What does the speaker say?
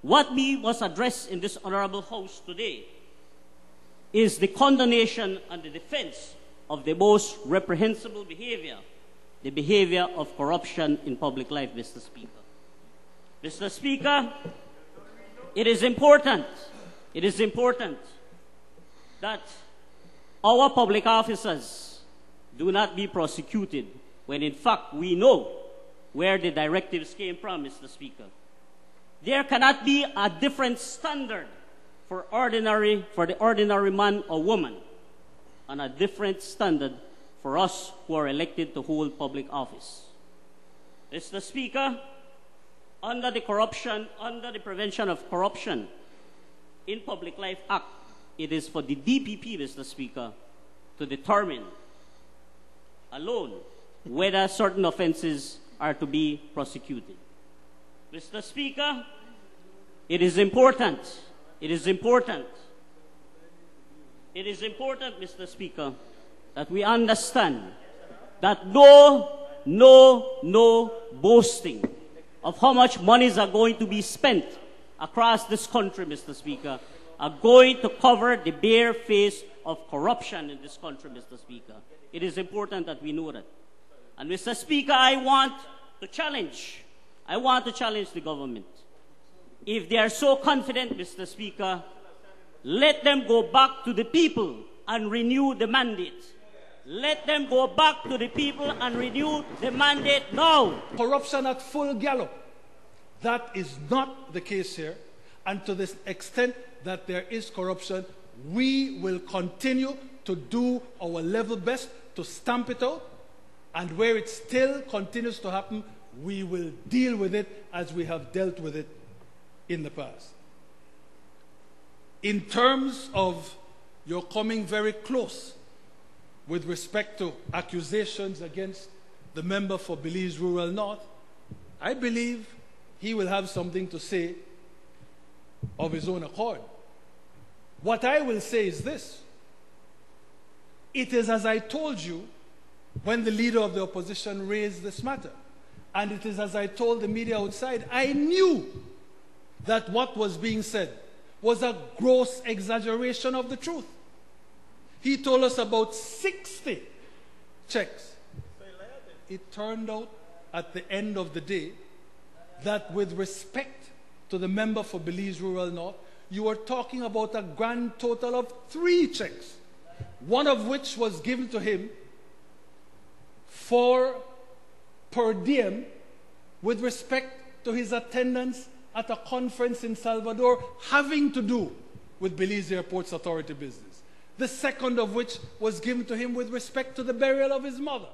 what we must address in this honorable House today is the condemnation and the defense of the most reprehensible behavior, the behavior of corruption in public life, Mr. Speaker. Mr. Speaker, it is important that our public officers do not be prosecuted when in fact we know where the directives came from, Mr. Speaker. There cannot be a different standard for the ordinary man or woman and a different standard for us who are elected to hold public office. Mr. Speaker, under the Prevention of Corruption in Public Life Act, it is for the DPP, Mr. Speaker, to determine alone whether certain offenses are to be prosecuted. Mr. Speaker, it is important, Mr. Speaker, that we understand that no boasting of how much monies are going to be spent across this country, Mr. Speaker, are going to cover the bare face of corruption in this country, Mr. Speaker. It is important that we know that. And Mr. Speaker, I want to challenge the government. If they are so confident, Mr. Speaker, let them go back to the people and renew the mandate. Let them go back to the people and renew the mandate now. Corruption at full gallop. That is not the case here. And to this extent that there is corruption, we will continue to do our level best to stamp it out. And where it still continues to happen, we will deal with it as we have dealt with it in the past. In terms of your coming very close with respect to accusations against the member for Belize Rural North, I believe he will have something to say of his own accord. What I will say is this. It is as I told you when the leader of the opposition raised this matter. And it is as I told the media outside. I knew that what was being said was a gross exaggeration of the truth. He told us about 60 checks. It turned out at the end of the day that with respect to the member for Belize Rural North, you were talking about a grand total of 3 checks, one of which was given to him for per diem with respect to his attendance at a conference in Salvador having to do with Belize Airports Authority business. The second of which was given to him with respect to the burial of his mother.